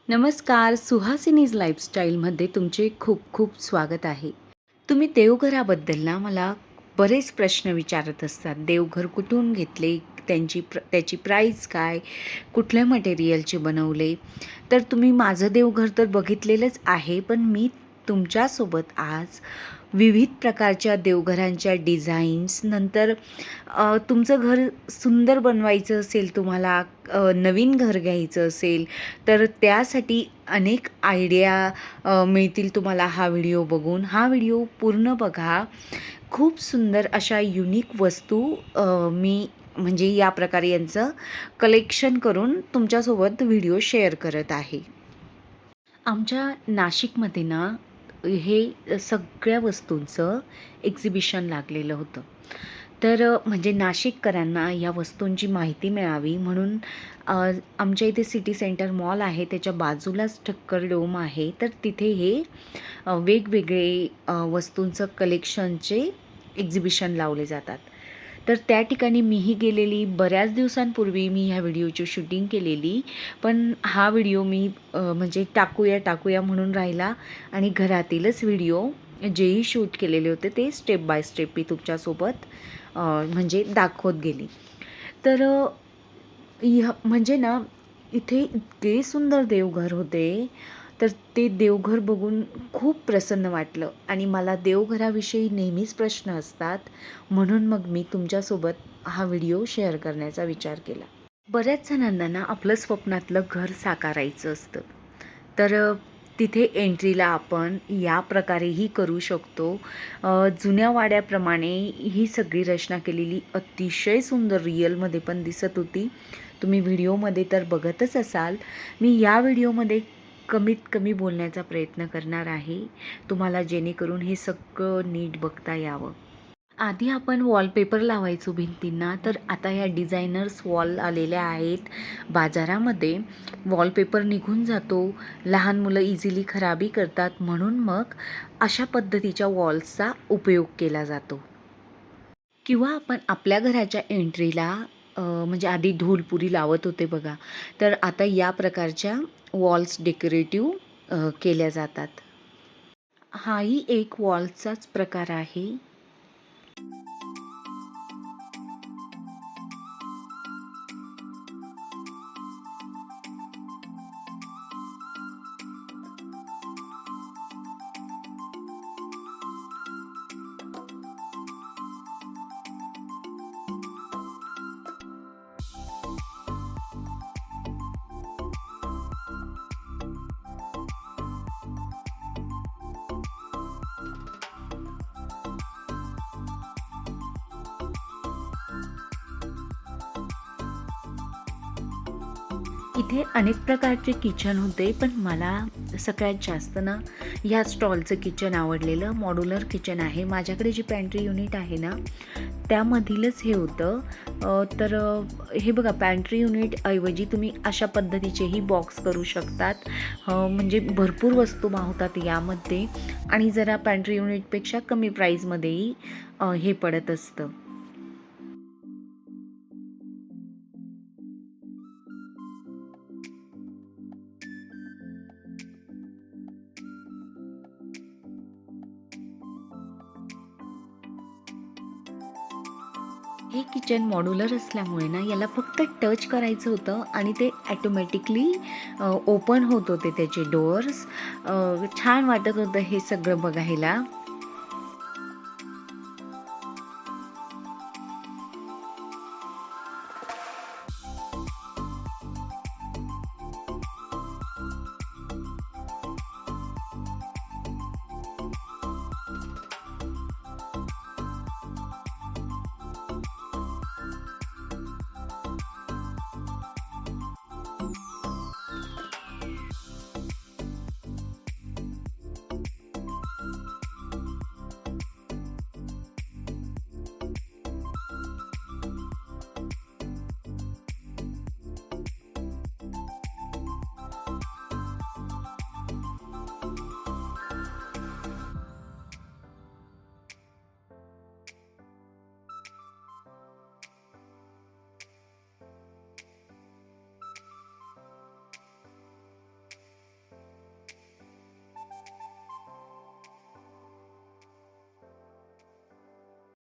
नमस्कार, सुहासिनीज लाईफस्टाईलमध्ये तुमचे खूप खूप स्वागत आहे. तुम्ही देवघराबद्दल ना मला बरेच प्रश्न विचारत असतात. देवघर कुठून घेतले? त्याची प्राईस काय? कुठल्या मटेरियलचे बनवले? तर तुम्ही माझं देवघर तर बघितलेलंच आहे, पण मी तुमच्यासोबत आज विविध प्रकारच्या देवघरांच्या डिझाईन्स नंतर तुमचं घर सुंदर बनवायचं असेल, तुम्हाला नवीन घर घ्यायचं असेल, तर त्यासाठी अनेक आयडिया मिळतील तुम्हाला हा व्हिडिओ बघून. हा व्हिडिओ पूर्ण बघा. खूप सुंदर अशा युनिक वस्तू मी म्हणजे या प्रकारे यांचं कलेक्शन करून तुमच्यासोबत व्हिडिओ शेअर करत आहे. आमच्या नाशिकमध्ये ना हे सगळ्या वस्तूंचं एक्झिबिशन लागलेलं होतं. तर म्हणजे नाशिककरांना या वस्तूंची माहिती मिळावी म्हणून आमच्या इथे सिटी सेंटर मॉल आहे, त्याच्या बाजूलाच ठक्कर डोम आहे. तर तिथे हे वेगवेगळे वस्तूंचं कलेक्शनचे एक्झिबिशन लावले जातात. तर त्या ठिकाणी मीही गेलेली, बऱ्याच दिवसांपूर्वी मी ह्या व्हिडिओची शूटिंग केलेली. पण हा व्हिडिओ मी म्हणजे टाकूया म्हणून राहिला आणि घरातीलच व्हिडिओ जेही शूट केलेले होते ते स्टेप बाय स्टेप मी तुमच्यासोबत म्हणजे दाखवत गेली. तर म्हणजे ना इथे इतके सुंदर देवघर होते. तर ते देवघर बघून खूप प्रसन्न वाटलं आणि मला देवघराविषयी नेहमीच प्रश्न असतात. म्हणून मग मी तुमच्यासोबत हा व्हिडिओ शेअर करण्याचा विचार केला. बऱ्याच जणांना ना आपलं स्वप्नातलं घर साकारायचं असतं. तर तिथे एंट्रीला आपण या प्रकारेही करू शकतो. जुन्या वाड्याप्रमाणे ही सगळी रचना केलेली अतिशय सुंदर रिअलमध्ये पण दिसत होती. तुम्ही व्हिडिओमध्ये तर बघतच असाल. मी या व्हिडिओमध्ये कमीत कमी बोलण्याचा प्रयत्न करणार आहे, तुम्हाला जेणेकरून हे सगळं नीट बघता यावं. आधी आपण वॉलपेपर लावायचो भिंतींना, तर आता ह्या डिझायनर्स वॉल आलेल्या आहेत बाजारामध्ये. वॉलपेपर निघून जातो, लहान मुलं इझिली खराबी करतात, म्हणून मग अशा पद्धतीच्या वॉल्सचा उपयोग केला जातो. किंवा आपण आपल्या घराच्या एंट्रीला म्हणजे आधी ढोलपुरी लावत होते बघा, तर आता या प्रकारच्या वॉल्स डेकोरेटिव्ह केल्या जातात. हाही एक वॉल्सचाच प्रकार आहे. इथे अनेक प्रकारचे किचन होते, पण मला सगळ्यात जास्त ना ह्या स्टॉलचं किचन आवडलेलं. मॉड्युलर किचन आहे. माझ्याकडे जी पॅन्ट्री युनिट आहे ना त्यामधीलच हे होतं. तर हे बघा, पॅन्ट्री युनिट ऐवजी तुम्ही अशा पद्धतीचेही बॉक्स करू शकतात. म्हणजे भरपूर वस्तू मावतात यामध्ये आणि जरा पॅन्ट्री युनिटपेक्षा कमी प्राईजमध्येही हे पडत असतं. हे किचन मॉड्युलर असल्यामुळे ना याला फक्त टच करायचं होतं आणि ते ॲटोमॅटिकली ओपन होत होते त्याचे डोअर्स. छान वाटत होतं हे सगळं बघायला.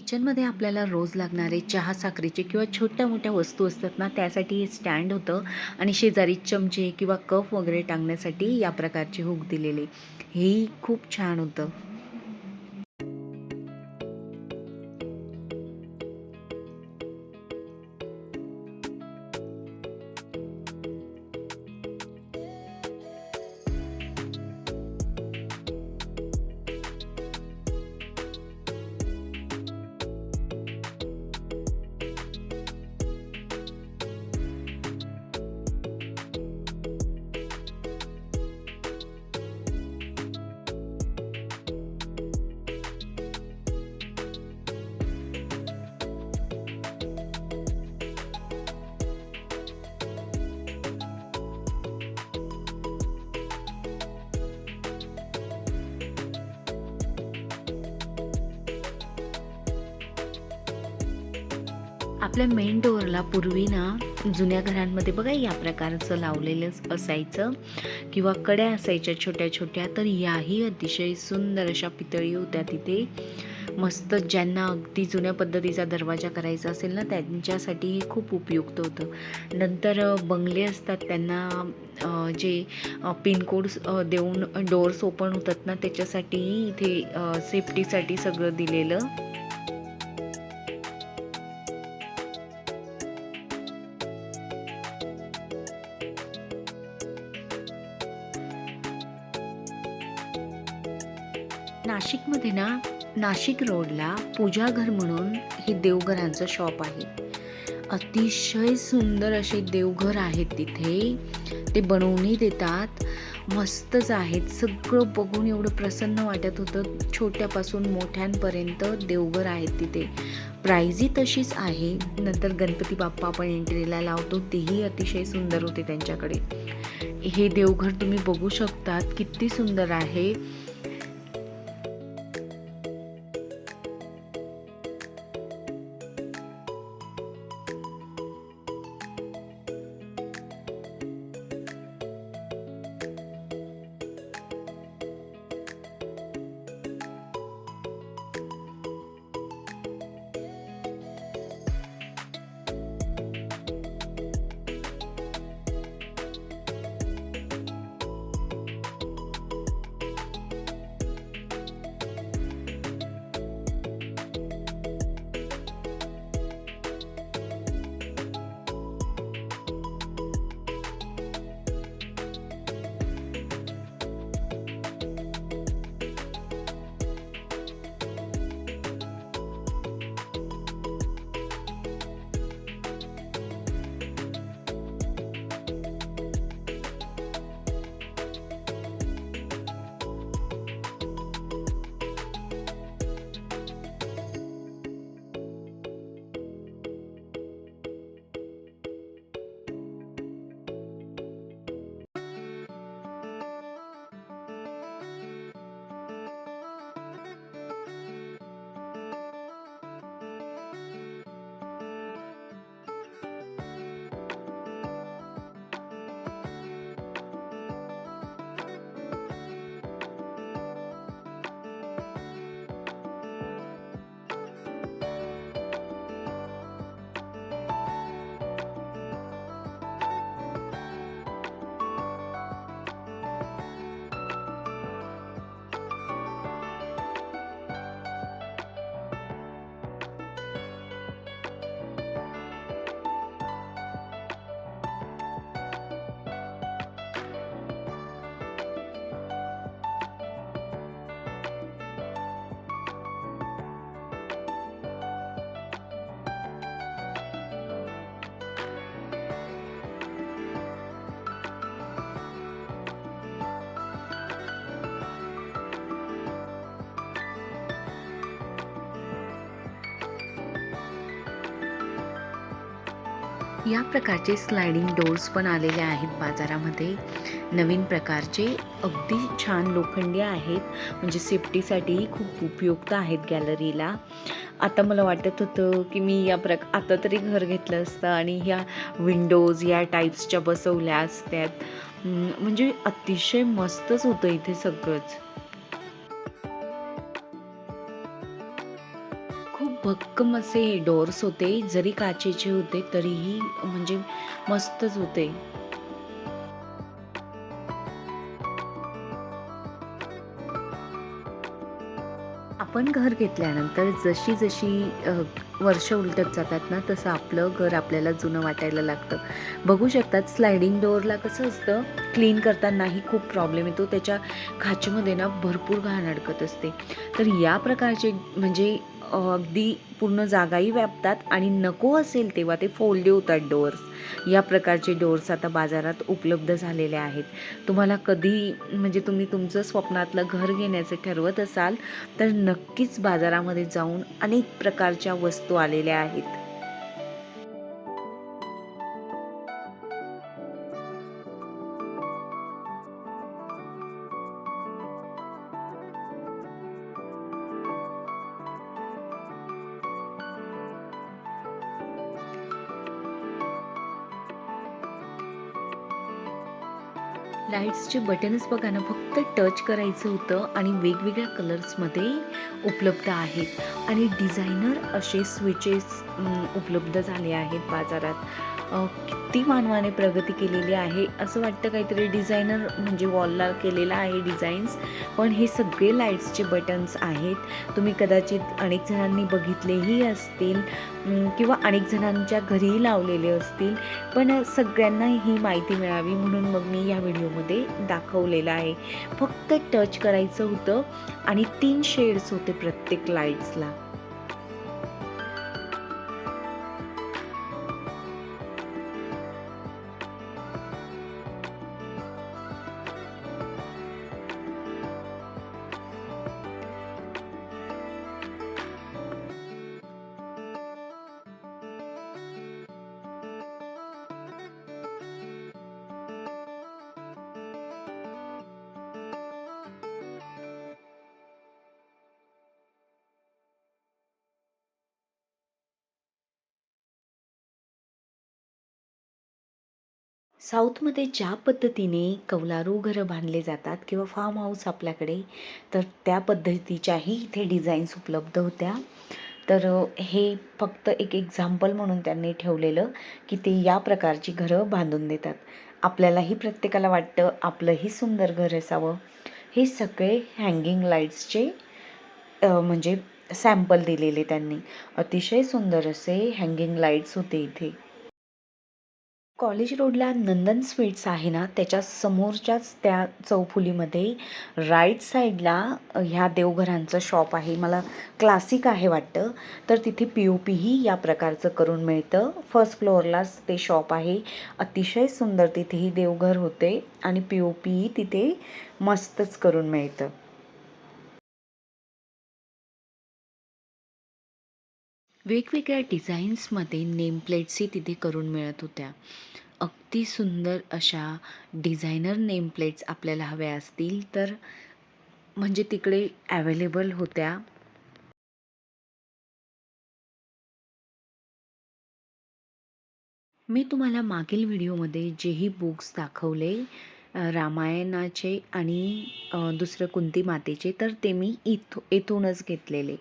किचनमध्ये आपल्याला रोज लागणारे चहा साखरेचे किंवा छोट्या मोठ्या वस्तू असतात ना, त्यासाठी हे स्टँड होतं आणि शेजारी चमचे किंवा कप वगैरे टाकण्यासाठी या प्रकारचे हुक दिलेले. हेही खूप छान होतं. आपल्या मेन डोअरला पूर्वी ना जुन्या घरांमध्ये बघा या प्रकारचं लावलेलं असायचं किंवा कड्या असायच्या छोट्या छोट्या. तर याही अतिशय सुंदर अशा पितळी होत्या तिथे. मस्त ज्यांना अगदी जुन्या पद्धतीचा दरवाजा करायचा असेल ना, त्यांच्यासाठी हे खूप उपयुक्त होतं. नंतर बंगले असतात त्यांना जे पिनकोड देऊन डोअर्स ओपन होतात ना, त्याच्यासाठीही इथे सेफ्टीसाठी सगळं दिलेलं. नाशिकमध्ये ना, नाशिक रोडला पूजाघर म्हणून हे देवघरांचं शॉप आहे. अतिशय सुंदर असे देवघर आहेत तिथे. ते बनवूनही देतात. मस्तच आहेत. सगळं बघून एवढं प्रसन्न वाटत होतं. छोट्यापासून मोठ्यांपर्यंत देवघर आहेत तिथे. प्राईजही तशीच आहे. नंतर गणपती बाप्पा आपण एंट्रीला लावतो तेही अतिशय सुंदर होते त्यांच्याकडे. हे देवघर तुम्ही बघू शकतात किती सुंदर आहे. या प्रकारचे स्लायडिंग डोर्स पण आलेले आहेत बाजारामध्ये. नवीन प्रकारचे अगदी छान लोखंडी आहेत. म्हणजे सेफ्टीसाठीही खूप उपयुक्त आहेत गॅलरीला. आता मला वाटत होतं की मी आता तरी घर घेतलं असतं आणि ह्या विंडोज या टाईप्सच्या बसवल्या असत्यात. म्हणजे अतिशय मस्तच होतं इथे सगळंच. खूप भक्कम असे डोअर्स होते, जरी काचेचे होते तरीही म्हणजे मस्तच होते. आपण घर घेतल्यानंतर जशी जशी वर्ष उलटत जातात ना, तसं आपलं घर आपल्याला जुनं वाटायला लागतं. बघू शकतात स्लायडिंग डोअरला कसं असतं, क्लीन करतानाही खूप प्रॉब्लेम येतो. त्याच्या खाचेमध्ये ना भरपूर घाण अडकत असते. तर या प्रकारचे म्हणजे अगदी पूर्ण जागाही व्यापतात आणि नको असेल तेव्हा ते फोल्ड होतात डोअर्स. या प्रकारचे डोअर्स आता बाजारात उपलब्ध झालेले आहेत. तुम्हाला कधी म्हणजे तुम्ही तुमचं स्वप्नातलं घर घेण्याचं ठरवत असाल तर नक्कीच बाजारामध्ये जाऊन अनेक प्रकारच्या वस्तू आलेल्या आहेत. लाईट्सचे बटन्स बघा ना, फक्त टच करायचं होतं आणि वेगवेगळ्या कलर्समध्ये उपलब्ध आहेत आणि डिझायनर असे स्विचेस उपलब्ध झाले आहेत बाजारात. किती मानवाने प्रगती केलेली आहे. असं वाटतं काहीतरी डिझायनर म्हणजे वॉलला केलेला आहे डिझाईन्स, पण हे सगळे लाईट्सचे बटन्स आहेत. तुम्ही कदाचित अनेक जणांनी बघितलेही असतील किंवा अनेक जणांच्या घरीही लावलेले असतील. पण सगळ्यांना ही माहिती मिळावी म्हणून मग मी या व्हिडिओमध्ये दाखवलेलं आहे. फक्त टच करायचं होतं आणि 3 शेड्स होते प्रत्येक लाईट्सला. साऊथमध्ये ज्या पद्धतीने कौलारू घरं बांधले जातात किंवा फार्म हाऊस आपल्याकडे, तर त्या पद्धतीच्याही इथे डिझाईन्स उपलब्ध होत्या. तर हे फक्त एक एक्झाम्पल म्हणून त्यांनी ठेवलेलं, की ते या प्रकारची घरं बांधून देतात. आपल्यालाही प्रत्येकाला वाटतं आपलंही सुंदर घर असावं. हे सगळे हँगिंग लाईट्सचे म्हणजे सॅम्पल दिलेले त्यांनी. अतिशय सुंदर असे हँगिंग लाईट्स होते इथे. कॉलेज रोडला नंदन स्वीट्स आहे ना, त्याच्या समोरच्याच त्या चौफुलीमध्ये राईट साईडला ह्या देवघरांचं शॉप आहे. मला क्लासिक आहे वाटतं. तर तिथे पी-ओ-पीही या प्रकारचं करून मिळतं. फर्स्ट फ्लोअरलाच ते शॉप आहे. अतिशय सुंदर तिथेही देवघर होते आणि पी-ओ-पीही तिथे मस्तच करून मिळतं. वेगवेगळ्या डिझाईन्समध्ये नेमप्लेट्सही तिथे करून मिळत होत्या. अगदी सुंदर अशा डिझायनर नेमप्लेट्स आपल्याला हव्या असतील तर म्हणजे तिकडे अवेलेबल होत्या. मी तुम्हाला मागील व्हिडिओमध्ये जेही बुक्स दाखवले रामायणाचे आणि दुसरं कुंती मातेचे, तर ते मी इथूनच घेतलेले.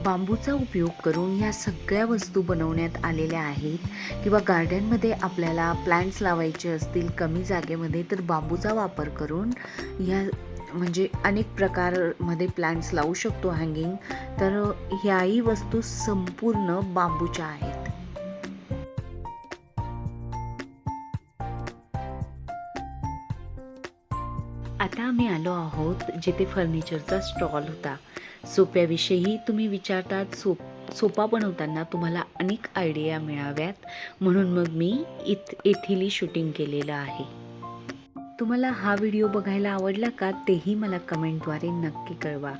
बांबूचा उपयोग करून ह्या सगळ्या वस्तू बनवण्यात आलेल्या आहेत किंवा गार्डनमध्ये आपल्याला प्लांट्स लावायचे असतील कमी जागेमध्ये, तर बांबूचा वापर करून ह्या म्हणजे अनेक प्रकारमध्ये प्लांट्स लावू शकतो हँगिंग. तर ह्याही वस्तू संपूर्ण बांबूच्या आहेत. आता आम्ही आलो आहोत जिथे फर्निचरचा स्टॉल होता. सोप्याविषयी तुम्ही विचारतात. सोफा बनवताना तुम्हाला अनेक आयडिया मिळाव्यात म्हणून मग मी येथील शूटिंग केलेलं आहे. तुम्हाला हा व्हिडिओ बघायला आवडला का तेही मला कमेंटद्वारे नक्की कळवा.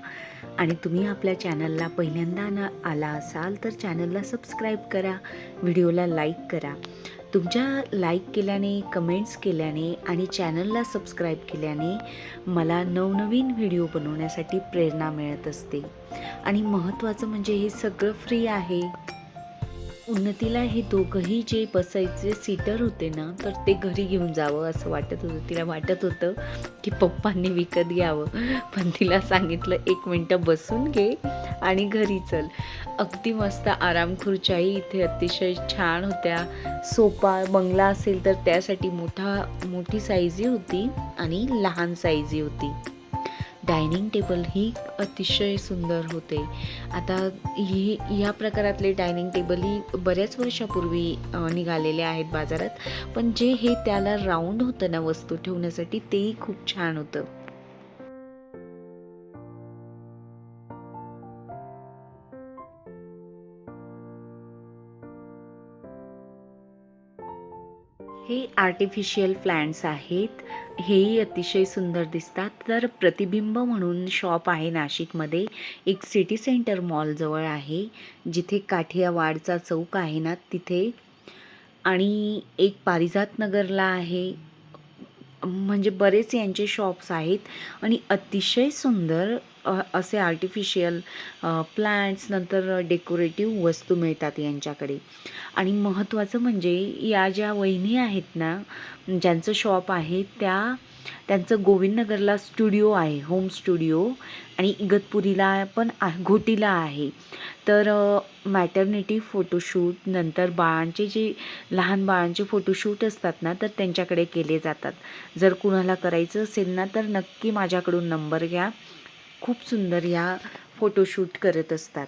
आणि तुम्ही आपल्या चॅनलला पहिल्यांदा आला असाल तर चॅनलला सबस्क्राईब करा, व्हिडिओला लाईक करा. तुमच्या लाईक केल्याने, कमेंट्स केल्याने आणि चॅनलला सबस्क्राईब केल्याने मला नवनवीन व्हिडिओ बनवण्यासाठी प्रेरणा मिळत असते. आणि महत्त्वाचं म्हणजे हे सगळं फ्री आहे. उन्नतीला हे दोघंही जे बसायचे सीटर होते ना, तर ते घरी घेऊन जावं असं वाटत होतं. तिला वाटत होतं की पप्पांनी विकत घ्यावं, पण तिला सांगितलं 1 मिनटं बसून घे आणि घरी चल. अगदी मस्त आराम खुर्च्याही इथे अतिशय छान होत्या. सोफा बंगला असेल तर त्यासाठी मोठी साईजही होती आणि लहान साईजही होती. डायनिंग टेबल ही अतिशय सुंदर होते. आता ह्या प्रकारातले डायनिंग टेबल ही बऱ्याच वर्षापूर्वी निघालेले आहेत बाजारात, पण जे हे त्याला राऊंड होतं ना वस्तू ठेवण्यासाठी, तेही खूप छान होतं. हे आर्टिफिशियल प्लांट्स आहेत. हेही अतिशय सुंदर दिसतात. तर प्रतिबिंब म्हणून शॉप आहे नाशिकमध्ये, एक सिटी सेंटर मॉलजवळ आहे, जिथे काठियावाडचा चौक आहे ना तिथे. आणि एक पारिजात नगरला आहे. म्हणजे बरेच यांचे शॉप्स आहेत आणि अतिशय सुंदर असे आर्टिफिशियल प्लांट्स, नंतर डेकोरेटिव्ह वस्तू मिळतात यांच्याकडे. आणि महत्त्वाचं म्हणजे या ज्या वहिनी आहेत ना, ज्यांचं शॉप आहे त्यांचं गोविंदनगरला स्टुडिओ आहे, होम स्टुडिओ, आणि इगतपुरीला पण घोटीला आहे. तर मॅटर्निटी फोटोशूट, नंतर लहान बाळांचे फोटोशूट असतात ना, तर त्यांच्याकडे केले जातात. जर कुणाला करायचं असेल ना तर नक्की माझ्याकडून नंबर घ्या. खूप सुंदर ह्या फोटोशूट करत असतात.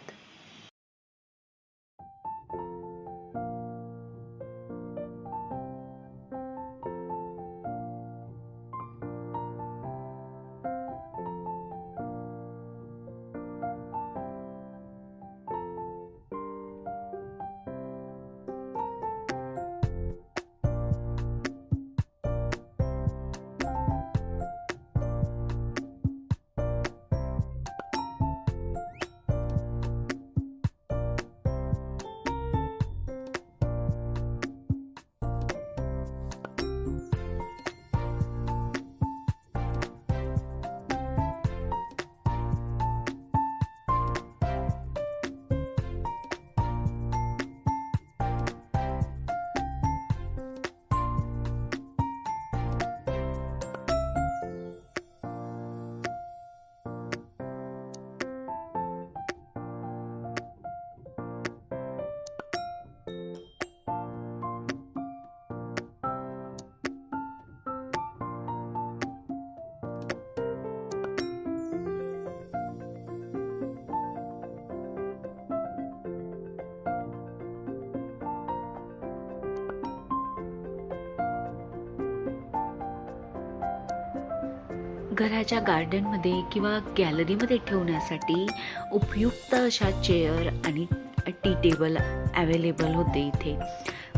घराच्या गार्डनमध्ये किंवा गॅलरीमध्ये ठेवण्यासाठी उपयुक्त अशा चेअर आणि टी टेबल अवेलेबल होते इथे.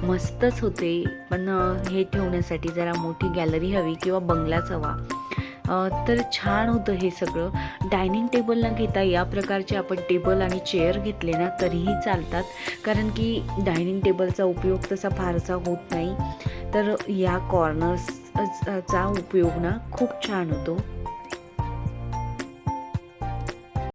मस्तच होते, पण हे ठेवण्यासाठी जरा मोठी गॅलरी हवी किंवा बंगलाच हवा. तर छान होतं हे सगळं. डायनिंग टेबल न घेता या प्रकारचे आपण टेबल आणि चेअर घेतले ना तरीही चालतात, कारण की डायनिंग टेबलचा उपयोग तसा फारसा होत नाही. तर या कॉर्नर्सचा उपयोग ना खूप छान होतो.